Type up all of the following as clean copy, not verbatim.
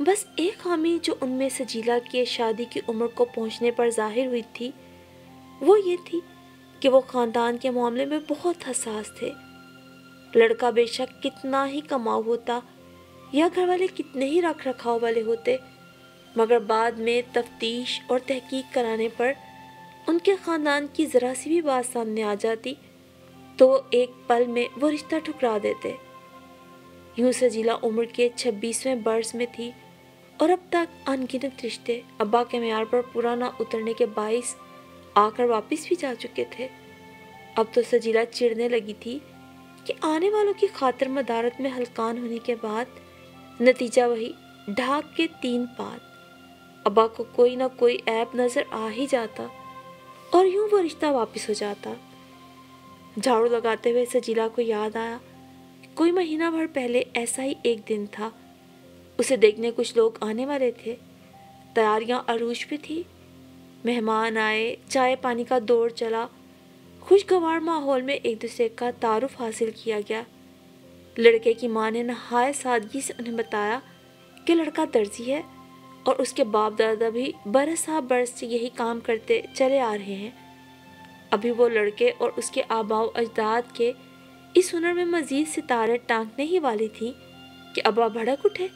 بس ایک خامی جو ان میں سجیلا کی شادی کی عمر کو پہنچنے پر ظاہر ہوئی تھی وہ یہ تھی کہ وہ خاندان کے معاملے میں بہت حساس تھے۔ لڑکا بے شک کتنا ہی کماؤ ہوتا یا گھر والے کتنے ہی رکھ رکھاؤ والے ہوتے، مگر بعد میں تفتیش اور تحقیق کرانے پر ان کے خاندان کی ذرا سی بھی بات سامنے آ جاتی تو ایک پل میں وہ رشتہ ٹھکرا دیتے۔ یوں سجیلا عمر کے 26ویں برس میں تھی اور اب تک ان گنت رشتے ابا کے معیار پر پورا نہ اترنے کے باعث آ کر واپس بھی جا چکے تھے۔ اب تو سجیلا چڑھنے لگی تھی کہ آنے والوں کی خاطر مدارت میں ہلکان ہونے کے بعد نتیجہ وہی ڈھاک کے 3 پات۔ ابا کو کوئی نہ کوئی عیب نظر آ ہی جاتا اور یوں وہ رشتہ واپس ہو جاتا۔ جھاڑو لگاتے ہوئے سجیلا کو یاد آیا کہ کوئی مہینہ بھر پہلے ایسا ہی ایک دن تھا۔ اسے دیکھنے کچھ لوگ آنے والے تھے، تیاریاں عروج پہ تھی، مہمان آئے، چائے پانی کا دور چلا، خوشگوار ماحول میں ایک دوسرے کا تعارف حاصل کیا گیا۔ لڑکے کی ماں نے نہایت سادگی سے انہیں بتایا کہ لڑکا درزی ہے اور اس کے باپ دادا بھی برسا برس سے یہی کام کرتے چلے آ رہے ہیں۔ ابھی وہ لڑکے اور اس کے آباء و اجداد کے اس ہنر میں مزید ستارے ٹانکنے ہی والی تھی کہ ابا بھڑک اٹھے۔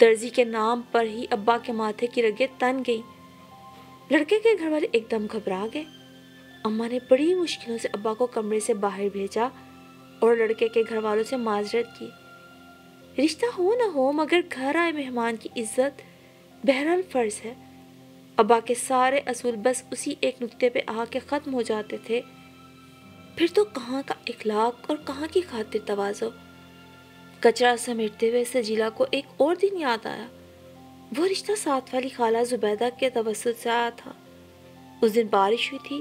درزی کے نام پر ہی ابا کے ماتھے کی رگیں تن گئیں۔ لڑکے کے گھر والے ایک دم گھبرا گئے۔ اماں نے بڑی مشکلوں سے ابا کو کمرے سے باہر بھیجا اور لڑکے کے گھر والوں سے معذرت کی۔ رشتہ ہو نہ ہو مگر گھر آئے مہمان کی عزت بہرحال فرض ہے۔ ابا کے سارے اصول بس اسی ایک نقطے پہ آ کے ختم ہو جاتے تھے۔ پھر تو کہاں کا اخلاق اور کہاں کی خاطر تواضع۔ کچرا سمیٹتے ہوئے سجیلا کو ایک اور دن یاد آیا۔ وہ رشتہ ساتھ والی خالہ زبیدہ کے توسط سے آیا تھا۔ اس دن بارش ہوئی تھی۔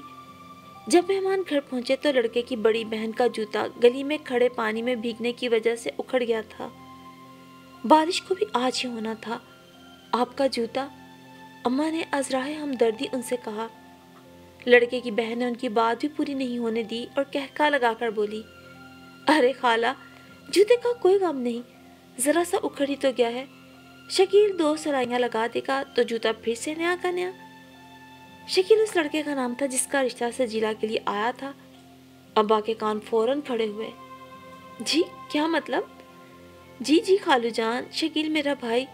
جب مہمان گھر پہنچے تو لڑکے کی بڑی بہن کا جوتا گلی میں کھڑے پانی میں بھیگنے کی وجہ سے اکھڑ گیا تھا۔ بارش کو بھی آج ہی ہونا تھا۔ آپ کا جوتا؟ اماں نے ازراہ ہمدردی ان سے کہا۔ لڑکے کی بہن نے ان کی بات بھی پوری نہیں ہونے دی اور کہکا لگا کر بولی، ارے خالہ، جوتے کا کوئی غم نہیں، ذرا سا اکھڑ ہی تو گیا ہے، شکیل 2 سلائیاں لگا دے گا تو جوتا پھر سے نیا کا نیا۔ شکیل اس لڑکے کا نام تھا جس کا رشتہ سجیلا کے لیے آیا تھا۔ ابا کے کان فوراً کھڑے ہوئے۔ جی کیا مطلب؟ جی خالو جان، شکیل میرا بھائی،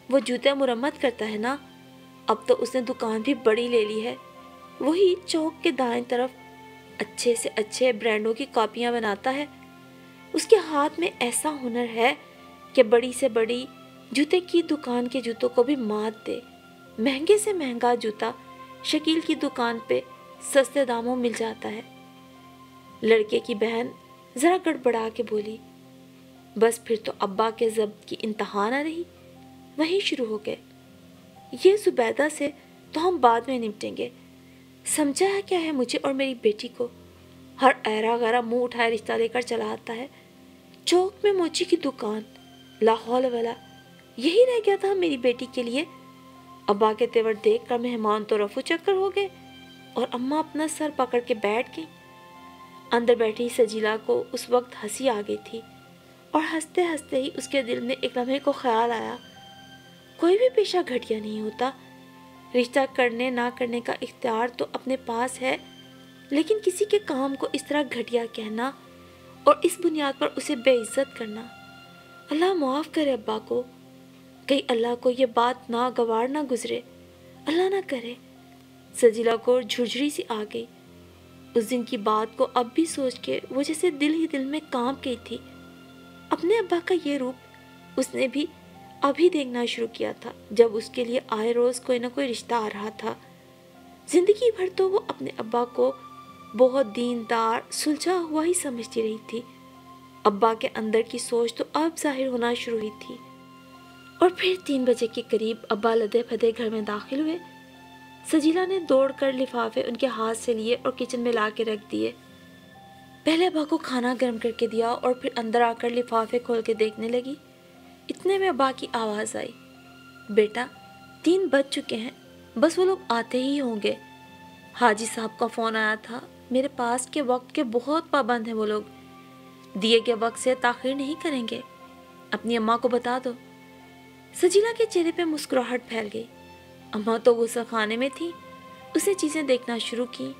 وہ جوتے مرمت کرتا ہے نا، اب تو اس نے دکان بھی بڑی لے لی ہے، وہی چوک کے دائیں طرف اچھے سے اچھے برانڈوں کی کاپیاں بناتا ہے۔ اس کے ہاتھ میں ایسا ہنر ہے کہ بڑی سے بڑی جوتے کی دکان کے جوتوں کو بھی مات دے۔ مہنگے سے مہنگا جوتا شکیل کی دکان پہ سستے داموں مل جاتا ہے۔ لڑکے کی بہن ذرا گڑبڑا کے بولی۔ بس پھر تو ابا کے ضبط کی انتہا نہ رہی، وہیں شروع ہو گئے۔ یہ زبیدہ سے تو ہم بعد میں نمٹیں گے، سمجھا ہے کیا ہے مجھے اور میری بیٹی کو؟ ہر ایرا غیرہ منہ اٹھائے رشتہ لے کر چلا آتا ہے۔ چوک میں موچی کی دکان، لا حول ولا، یہی رہ گیا تھا میری بیٹی کے لیے۔ ابا کے تیور دیکھ کر مہمان تو رفو چکر ہو گئے اور اماں اپنا سر پکڑ کے بیٹھ گئی۔ اندر بیٹھی سجیلا کو اس وقت ہنسی آ گئی تھی اور ہنستے ہنستے ہی اس کے دل میں ایک لمحے کو خیال آیا، کوئی بھی پیشہ گھٹیا نہیں ہوتا، رشتہ کرنے نہ کرنے کا اختیار تو اپنے پاس ہے، لیکن کسی کے کام کو اس طرح گھٹیا کہنا اور اس بنیاد پر اسے بے عزت کرنا، اللہ معاف کرے ابا کو، کہیں اللہ کو یہ بات ناگوار نہ گزرے، اللہ نہ کرے۔ سجیلا کو جھرجھری سی آ گئی۔ اس دن کی بات کو اب بھی سوچ کے وہ جیسے دل ہی دل میں کانپ گئی تھی۔ اپنے ابا کا یہ روپ اس نے بھی ابھی دیکھنا شروع کیا تھا جب اس کے لیے آئے روز کوئی نہ کوئی رشتہ آ رہا تھا۔ زندگی بھر تو وہ اپنے ابا کو بہت دیندار سلجھا ہوا ہی سمجھتی رہی تھی۔ ابا کے اندر کی سوچ تو اب ظاہر ہونا شروع ہوئی تھی۔ اور پھر 3 بجے کے قریب ابا لدے پھدے گھر میں داخل ہوئے۔ سجیلا نے دوڑ کر لفافے ان کے ہاتھ سے لیے اور کچن میں لا کے رکھ دیے۔ پہلے ابا کو کھانا گرم کر کے دیا اور پھر اندر آ کر لفافے کھول کے دیکھنے لگی۔ اتنے میں ابا کی آواز آئی، بیٹا 3 بج چکے ہیں، بس وہ لوگ آتے ہی ہوں گے، حاجی صاحب کا فون آیا تھا، میرے پاس کے وقت کے بہت پابند ہیں وہ لوگ، دیے گئے وقت سے تاخیر نہیں کریں گے، اپنی اماں کو بتا دو۔ سجیلا کے چہرے پہ مسکراہٹ پھیل گئی۔ اماں تو غسل خانے میں تھی، اسے چیزیں دیکھنا شروع کی۔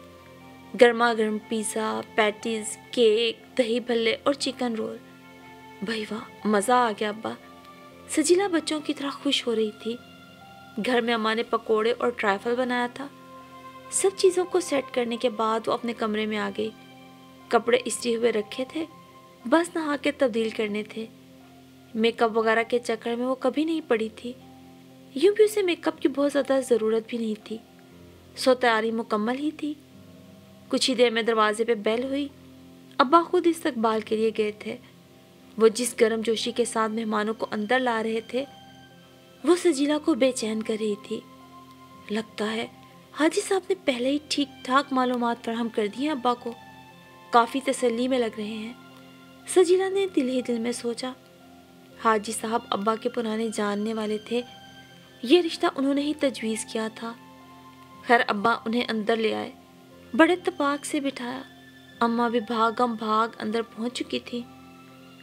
گرما گرم پیزا، پیٹیز، کیک، دہی بھلے اور چکن رول۔ بھائی واہ، مزہ آ گیا ابا۔ سجیلا بچوں کی طرح خوش ہو رہی تھی۔ گھر میں اماں نے پکوڑے اور ٹرائفل بنایا تھا۔ سب چیزوں کو سیٹ کرنے کے بعد وہ اپنے کمرے میں آ گئی۔ کپڑے استری ہوئے رکھے تھے، بس نہا کے تبدیل کرنے تھے۔ میک اپ وغیرہ کے چکر میں وہ کبھی نہیں پڑی تھی۔ یوں بھی اسے میک اپ کی بہت زیادہ ضرورت بھی نہیں تھی، سو تیاری مکمل ہی تھی۔ کچھ ہی دیر میں دروازے پہ بیل ہوئی۔ ابا خود استقبال کے لیے گئے تھے۔ وہ جس گرم جوشی کے ساتھ مہمانوں کو اندر لا رہے تھے وہ سجیلا کو بے چین کر رہی تھی۔ لگتا ہے حاجی صاحب نے پہلے ہی ٹھیک ٹھاک معلومات فراہم کر دی ہیں، ابا کو کافی تسلی میں لگ رہے ہیں۔ سجیلا نے دل ہی دل میں سوچا، حاجی صاحب ابا کے پرانے جاننے والے تھے، یہ رشتہ انہوں نے ہی تجویز کیا تھا۔ خیر ابا انہیں اندر لے آئے، بڑے اتفاق سے بٹھایا۔ اماں بھی بھاگم بھاگ اندر پہنچ چکی تھی۔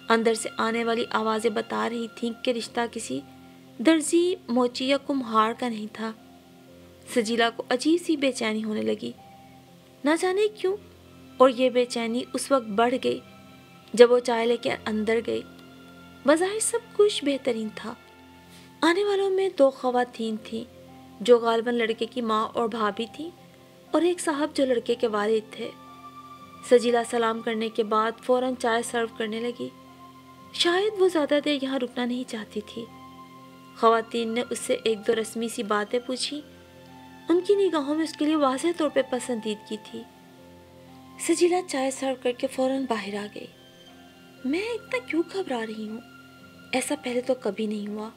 اندر سے آنے والی آوازیں بتا رہی تھیں کہ رشتہ کسی درزی، موچی یا کمہار کا نہیں تھا۔ سجیلا کو عجیب سی بے چینی ہونے لگی، نہ جانے کیوں، اور یہ بے چینی اس وقت بڑھ گئی جب وہ چائے لے کے اندر گئی۔ بظاہر سب کچھ بہترین تھا۔ آنے والوں میں 2 خواتین تھیں جو غالباً لڑکے کی ماں اور بھابھی تھیں، اور ایک صاحب جو لڑکے کے والد تھے۔ سجیلا سلام کرنے کے بعد فوراً چائے سرو کرنے لگی۔ شاید وہ زیادہ دیر یہاں رکنا نہیں چاہتی تھی۔ خواتین نے اس سے 1-2 رسمی سی باتیں پوچھی۔ ان کی نگاہوں میں اس کے لیے واضح طور پہ پسندیدگی تھی۔ سجیلا چائے سرو کر کے فوراً باہر آ گئی۔ میں اتنا کیوں گھبرا رہی ہوں؟ ایسا پہلے تو کبھی نہیں ہوا۔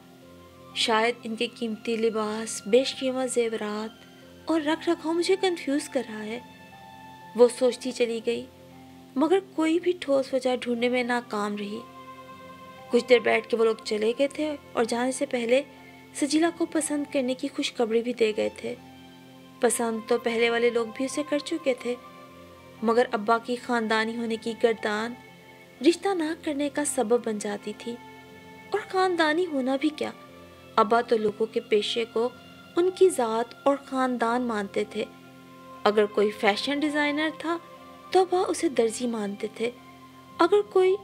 شاید ان کے قیمتی لباس، بیش قیمت زیورات اور رکھ رکھاؤ مجھے کنفیوز کر رہا ہے، وہ سوچتی چلی گئی، مگر کوئی بھی ٹھوس وجہ ڈھونڈنے میں ناکام رہی۔ کچھ دیر بیٹھ کے وہ لوگ چلے گئے تھے اور جانے سے پہلے سجیلا کو پسند کرنے کی خوشخبری بھی دے گئے تھے۔ پسند تو پہلے والے لوگ بھی اسے کر چکے تھے، مگر ابا کی خاندانی ہونے کی گردان رشتہ نہ کرنے کا سبب بن جاتی تھی۔ اور خاندانی ہونا بھی کیا، ابا تو لوگوں کے پیشے کو ان کی ذات اور خاندان مانتے تھے۔ اگر کوئی فیشن ڈیزائنر تھا تو ابا اسے درزی مانتے تھے، اگر کوئی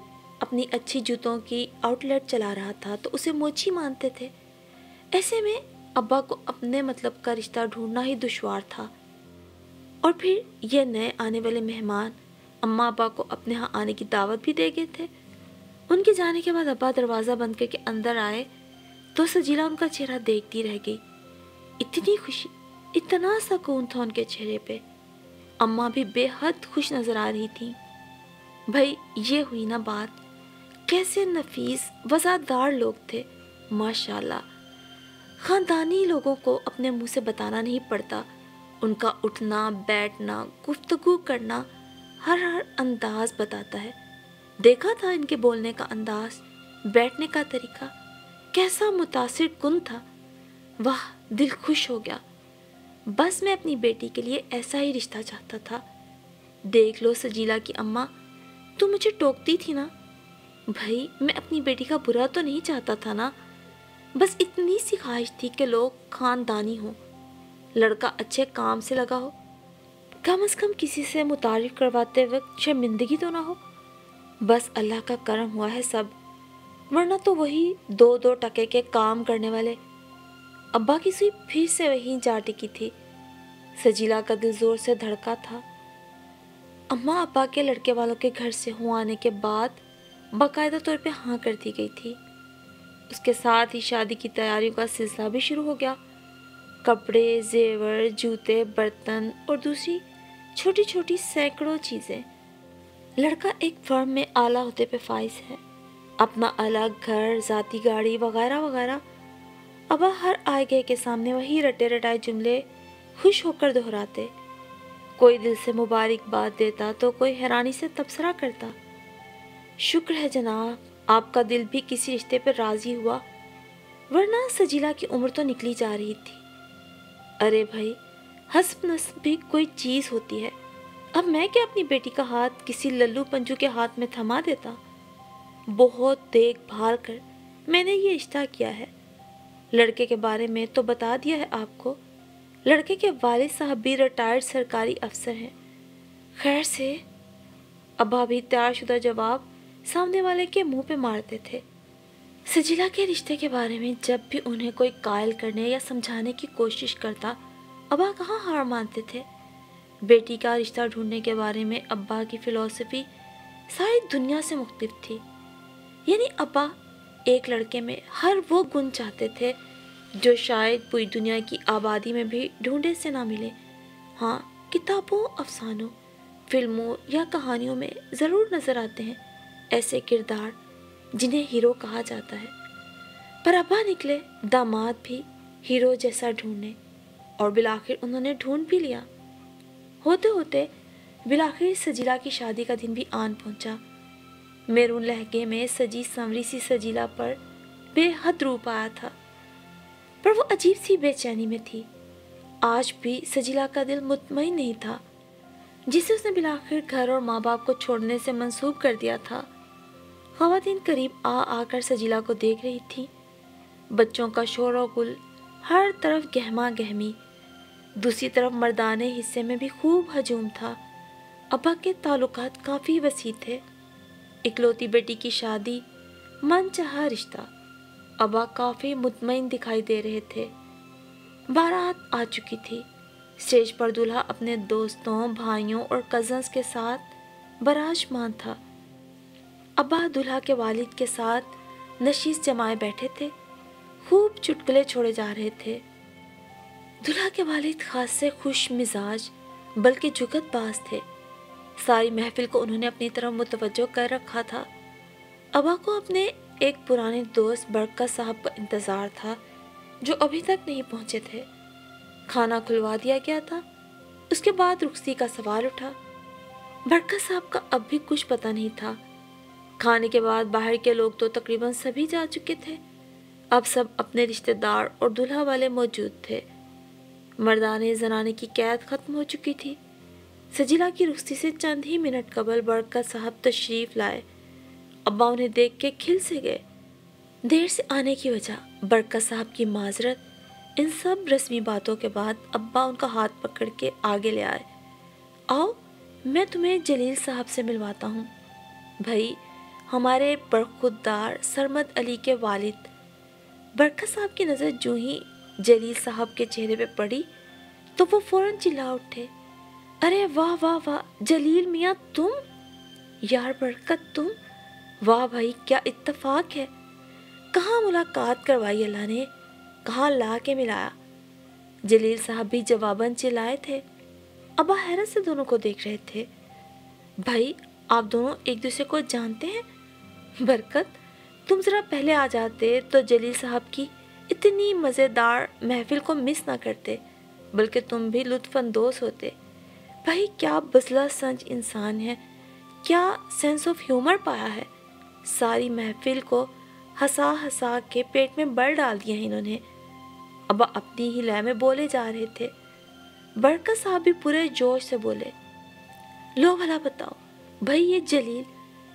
اپنی اچھی جوتوں کی آؤٹ لیٹ چلا رہا تھا تو اسے موچی مانتے تھے۔ ایسے میں ابا کو اپنے مطلب کا رشتہ ڈھونڈنا ہی دشوار تھا۔ اور پھر یہ نئے آنے والے مہمان اماں ابا کو اپنے ہاں آنے کی دعوت بھی دے گئے تھے۔ ان کے جانے کے بعد ابا دروازہ بند کر کے اندر آئے تو سجیلا ان کا چہرہ دیکھتی رہ گئی۔ اتنی خوشی، اتنا سکون تھا ان کے چہرے پہ۔ اماں بھی بے حد خوش نظر آ رہی تھیں۔ بھائی یہ ہوئی نا بات، کیسے نفیس وفادار لوگ تھے، ماشاءاللہ۔ خاندانی لوگوں کو اپنے منہ سے بتانا نہیں پڑتا، ان کا اٹھنا بیٹھنا، گفتگو کرنا، ہر انداز بتاتا ہے۔ دیکھا تھا ان کے بولنے کا انداز، بیٹھنے کا طریقہ کیسا متاثر کن تھا۔ واہ، دل خوش ہو گیا۔ بس میں اپنی بیٹی کے لیے ایسا ہی رشتہ چاہتا تھا۔ دیکھ لو سجیلا کی اماں، تم مجھے ٹوکتی تھی نا، بھائی میں اپنی بیٹی کا برا تو نہیں چاہتا تھا نا، بس اتنی سی خواہش تھی کہ لوگ خاندانی ہوں، لڑکا اچھے کام سے لگا ہو، کم از کم کسی سے متعارف کرواتے وقت شرمندگی تو نہ ہو۔ بس اللہ کا کرم ہوا ہے سب، ورنہ تو وہی 2 ٹکے کے کام کرنے والے۔ ابا کی سوئی پھر سے وہیں جا ٹکی تھی۔ سجیلا کا دل زور سے دھڑکا تھا۔ اماں ابا کے لڑکے والوں کے گھر سے ہوں آنے کے بعد باقاعدہ طور پہ ہاں کر دی گئی تھی۔ اس کے ساتھ ہی شادی کی تیاریوں کا سلسلہ بھی شروع ہو گیا۔ کپڑے، زیور، جوتے، برتن اور دوسری چھوٹی چھوٹی سینکڑوں چیزیں۔ لڑکا ایک فرم میں اعلیٰ عہدے پہ فائز ہے، اپنا الگ گھر، ذاتی گاڑی وغیرہ وغیرہ۔ ابا ہر آئے گئے کے سامنے وہی رٹے رٹائے جملے خوش ہو کر دہراتے۔ کوئی دل سے مبارکباد دیتا تو کوئی حیرانی سے تبصرہ کرتا، شکر ہے جناب آپ کا دل بھی کسی رشتے پر راضی ہوا، ورنہ سجیلا کی عمر تو نکلی جا رہی تھی۔ ارے بھائی، حسب نصب بھی کوئی چیز ہوتی ہے، اب میں کیا اپنی بیٹی کا ہاتھ کسی للو پنجو کے ہاتھ میں تھما دیتا؟ بہت دیکھ بھال کر میں نے یہ رشتہ کیا ہے، لڑکے کے بارے میں تو بتا دیا ہے آپ کو، لڑکے کے والد صاحب بھی ریٹائرڈ سرکاری افسر ہیں۔ خیر سے ابا بھی تیار شدہ جواب سامنے والے کے منہ پہ مارتے تھے۔ سجیلا کے رشتے کے بارے میں جب بھی انہیں کوئی قائل کرنے یا سمجھانے کی کوشش کرتا، ابا کہاں ہار مانتے تھے۔ بیٹی کا رشتہ ڈھونڈنے کے بارے میں ابا کی فلسفی ساری دنیا سے مختلف تھی۔ یعنی ابا ایک لڑکے میں ہر وہ گن چاہتے تھے جو شاید پوری دنیا کی آبادی میں بھی ڈھونڈے سے نہ ملے۔ ہاں، کتابوں، افسانوں، فلموں یا کہانیوں میں ضرور نظر آتے ہیں ایسے کردار جنہیں ہیرو کہا جاتا ہے، پر ابا نکلے داماد بھی ہیرو جیسا ڈھونڈنے، اور بالآخر انہوں نے ڈھونڈ بھی لیا۔ ہوتے ہوتے بالآخر سجیلا کی شادی کا دن بھی آن پہنچا۔ میرون لہجے میں سجی سنوری سی سجیلا پر بے حد روپ آیا تھا، پر وہ عجیب سی بے چینی میں تھی۔ آج بھی سجیلا کا دل مطمئن نہیں تھا، جسے اس نے بالآخر گھر اور ماں باپ کو چھوڑنے سے منسوب کر دیا تھا۔ خواتین قریب آ کر سجیلا کو دیکھ رہی تھی۔ بچوں کا شور و گل، ہر طرف گہما گہمی، دوسری طرف مردانے حصے میں بھی خوب ہجوم تھا۔ ابا کے تعلقات کافی وسیع تھے، اکلوتی بیٹی کی شادی، من چاہا رشتہ۔ ابا کافی مطمئن دکھائی دے رہے تھے۔ بارات آ چکی تھی۔ اسٹیج پر دولہا اپنے دوستوں، بھائیوں اور کزنز کے ساتھ براجمان تھا۔ ابا دولہا کے والد کے ساتھ نشیز جمائے بیٹھے تھے، خوب چٹکلے چھوڑے جا رہے تھے۔ دولہا کے والد خاص سے خوش مزاج بلکہ جگت باز تھے۔ ساری محفل کو انہوں نے اپنی طرف متوجہ کر رکھا تھا۔ ابا کو اپنے ایک پرانے دوست برکت صاحب کا انتظار تھا جو ابھی تک نہیں پہنچے تھے۔ کھانا کھلوا دیا گیا تھا، اس کے بعد رخصتی کا سوال اٹھا۔ برکت صاحب کا اب بھی کچھ پتہ نہیں تھا۔ کھانے کے بعد باہر کے لوگ تو تقریباً سبھی جا چکے تھے، اب سب اپنے رشتہ دار اور دولہا والے موجود تھے۔ مردانے زنانے کی قید ختم ہو چکی تھی۔ سجیلا کی رخصتی سے چند ہی منٹ قبل برکت صاحب تشریف لائے۔ ابا انہیں دیکھ کے کھل سے گئے۔ دیر سے آنے کی وجہ برکت صاحب کی معذرت۔ ان سب رسمی باتوں کے بعد ابا ان کا ہاتھ پکڑ کے آگے لے آئے۔ آؤ، میں تمہیں جلیل صاحب سے ملواتا ہوں۔ بھائی، ہمارے برخودار سرمد علی کے والد۔ برکت صاحب کی نظر جو ہی جلیل صاحب کے چہرے پہ پڑی تو وہ فوراً چلا اٹھے۔ ارے واہ واہ واہ، جلیل میاں تم؟ یار برکت تم؟ واہ بھائی، کیا اتفاق ہے! کہاں ملاقات کروائی اللہ نے، کہاں لا کے ملایا۔ جلیل صاحب بھی جواباً چلائے تھے۔ ابا حیرت سے دونوں کو دیکھ رہے تھے۔ بھائی، آپ دونوں ایک دوسرے کو جانتے ہیں؟ برکت، تم ذرا پہلے آ جاتے تو جلیل صاحب کی اتنی مزیدار محفل کو مس نہ کرتے، بلکہ تم بھی لطف اندوز ہوتے۔ بھائی، کیا بزلہ سنج انسان ہے، کیا سینس آف ہیومر پایا ہے۔ ساری محفل کو ہنسا ہنسا کے پیٹ میں بر ڈال دیا انہوں نے۔ ابا اپنی ہی لے میں بولے جا رہے تھے۔ برکت صاحب بھی پورے جوش سے بولے، لو بھلا بتاؤ بھائی، یہ جلیل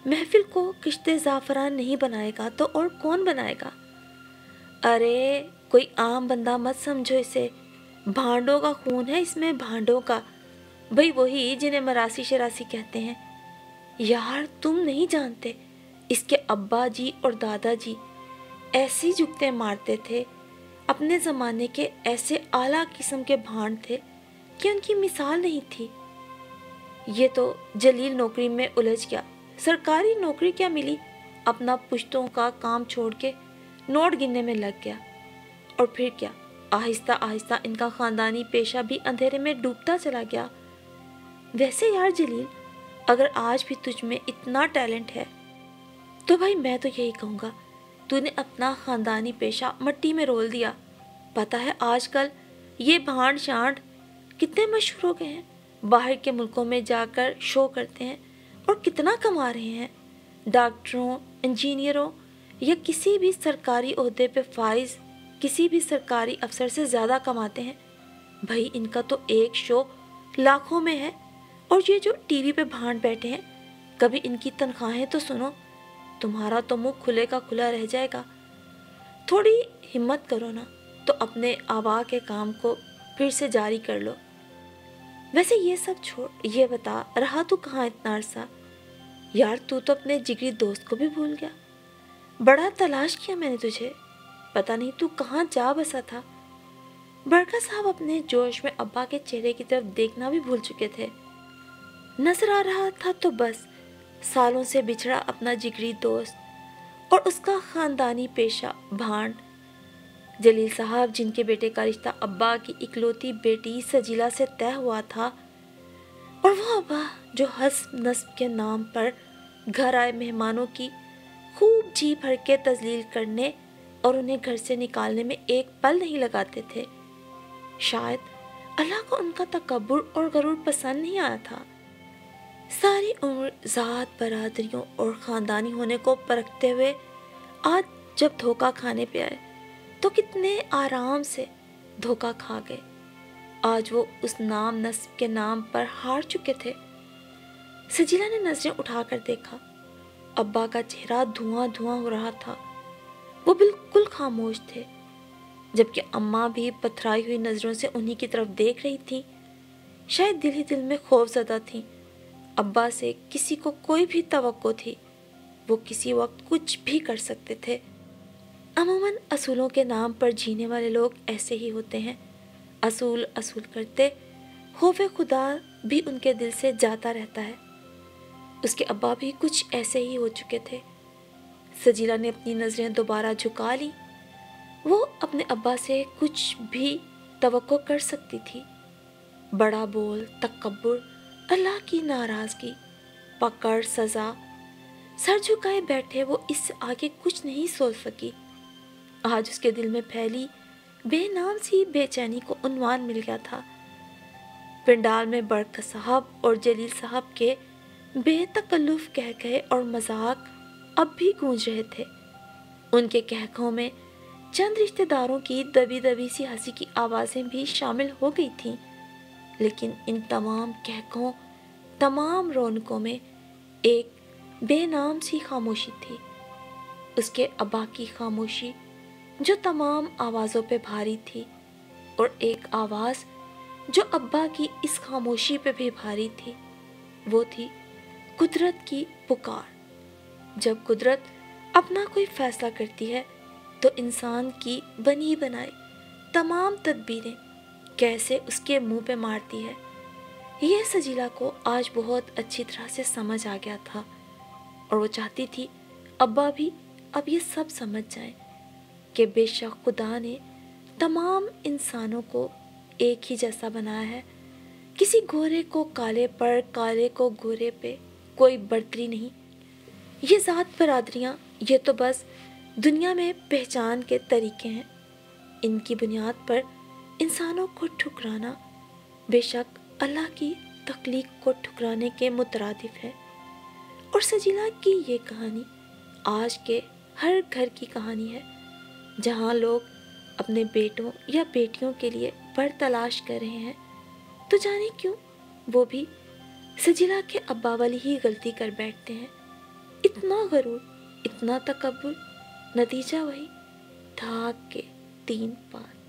محفل کو کشتے زعفران نہیں بنائے گا تو اور کون بنائے گا؟ ارے کوئی عام بندہ مت سمجھو اسے، بھانڈوں کا خون ہے اس میں، بھانڈوں کا۔ بھائی وہی جنہیں مراسی شراسی کہتے ہیں۔ یار تم نہیں جانتے، اس کے ابا جی اور دادا جی ایسی جگتے مارتے تھے، اپنے زمانے کے ایسے اعلیٰ قسم کے بھانڈ تھے کہ ان کی مثال نہیں تھی۔ یہ تو جلیل نوکری میں الجھ گیا، سرکاری نوکری کیا ملی، اپنا پشتوں کا کام چھوڑ کے نوٹ گننے میں لگ گیا۔ اور پھر کیا، آہستہ آہستہ ان کا خاندانی پیشہ بھی اندھیرے میں ڈوبتا چلا گیا۔ ویسے یار جلیل، اگر آج بھی تجھ میں اتنا ٹیلنٹ ہے تو بھائی میں تو یہی کہوں گا، تو نے اپنا خاندانی پیشہ مٹی میں رول دیا۔ پتہ ہے آج کل یہ بھانڈ شانڈ کتنے مشہور ہو گئے ہیں، باہر کے ملکوں میں جا کر شو کرتے ہیں اور کتنا کما رہے ہیں۔ ڈاکٹروں، انجینئروں یا کسی بھی سرکاری عہدے پہ فائز کسی بھی سرکاری افسر سے زیادہ کماتے ہیں۔ بھائی ان کا تو ایک شو لاکھوں میں ہے، اور یہ جو ٹی وی پہ بھانڈ بیٹھے ہیں، کبھی ان کی تنخواہیں تو سنو، تمہارا تو منہ کھلے کا کھلا رہ جائے گا۔ تھوڑی ہمت کرو نا تو اپنے آبا کے کام کو پھر سے جاری کر لو۔ ویسے یہ سب چھوڑ، یہ بتا رہا تو کہاں اتنا عرصہ؟ یار تو اپنے جگری دوست کو بھی بھول گیا۔ بڑا تلاش کیا میں نے تجھے، پتہ نہیں تو کہاں جا بسا تھا۔ برکھا صاحب اپنے جوش میں ابا کے چہرے کی طرف دیکھنا بھی بھول چکے تھے۔ نظر آ رہا تھا تو بس سالوں سے بچھڑا اپنا جگری دوست اور اس کا خاندانی پیشہ بھانڈ جلیل صاحب، جن کے بیٹے کا رشتہ ابا کی اکلوتی بیٹی سجیلا سے طے ہوا تھا، اور وہ ابا جو حسب نسب کے نام پر گھر آئے مہمانوں کی خوب جی بھر کے تذلیل کرنے اور انہیں گھر سے نکالنے میں ایک پل نہیں لگاتے تھے۔ شاید اللہ کو ان کا تکبر اور غرور پسند نہیں آیا تھا۔ ساری عمر ذات برادریوں اور خاندانی ہونے کو پرکھتے ہوئے آج جب دھوکہ کھانے پہ آئے تو کتنے آرام سے دھوکہ کھا گئے۔ آج وہ اس نام نسب کے نام پر ہار چکے تھے۔ سجیلا نے نظریں اٹھا کر دیکھا، ابا کا چہرہ دھواں دھواں ہو رہا تھا، وہ بالکل خاموش تھے، جبکہ اماں بھی پتھرائی ہوئی نظروں سے انہی کی طرف دیکھ رہی تھی۔ شاید دل ہی دل میں خوف زدہ تھیں۔ ابا سے کسی کو کوئی بھی توقع تھی، وہ کسی وقت کچھ بھی کر سکتے تھے۔ عموماً اصولوں کے نام پر جینے والے لوگ ایسے ہی ہوتے ہیں، اصول کرتے خوف خدا بھی ان کے دل سے جاتا رہتا ہے۔ اس کے ابا بھی کچھ ایسے ہی ہو چکے تھے۔ سجیلا نے اپنی نظریں دوبارہ جھکا لی، وہ اپنے ابا سے کچھ بھی توقع کر سکتی تھی۔ بڑا بول، تکبر، اللہ کی ناراضگی، پکڑ، سزا، سر جھکائے بیٹھے وہ اس سے آگے کچھ نہیں سوچ سکی۔ آج اس کے دل میں پھیلی بے نام سی بے چینی کو عنوان مل گیا تھا۔ پنڈال میں برکھا صاحب اور جلیل صاحب کے بے تکلف کہکہے اور مذاق اب بھی گونج رہے تھے۔ ان کے کہکہوں میں چند رشتہ داروں کی دبی دبی سی ہنسی کی آوازیں بھی شامل ہو گئی تھیں، لیکن ان تمام کہکہوں، تمام رونقوں میں ایک بے نام سی خاموشی تھی، اس کے ابا کی خاموشی جو تمام آوازوں پہ بھاری تھی، اور ایک آواز جو ابا کی اس خاموشی پہ بھی بھاری تھی، وہ تھی قدرت کی پکار۔ جب قدرت اپنا کوئی فیصلہ کرتی ہے تو انسان کی بنی بنائی تمام تدبیریں کیسے اس کے منہ پہ مارتی ہے، یہ سجیلا کو آج بہت اچھی طرح سے سمجھ آ گیا تھا، اور وہ چاہتی تھی ابا بھی اب یہ سب سمجھ جائیں کہ بے شک خدا نے تمام انسانوں کو ایک ہی جیسا بنایا ہے، کسی گورے کو کالے پر، کالے کو گورے پہ کوئی برتری نہیں۔ یہ ذات برادریاں، یہ تو بس دنیا میں پہچان کے طریقے ہیں، ان کی بنیاد پر انسانوں کو ٹھکرانا بے شک اللہ کی تخلیق کو ٹھکرانے کے مترادف ہے۔ اور سجیلا کی یہ کہانی آج کے ہر گھر کی کہانی ہے، جہاں لوگ اپنے بیٹوں یا بیٹیوں کے لیے بڑ تلاش کر رہے ہیں، تو جانے کیوں وہ بھی سجیلا کے ابا والی ہی غلطی کر بیٹھتے ہیں۔ اتنا غرور، اتنا تکبر، نتیجہ وہی، دھاک کے 3 5۔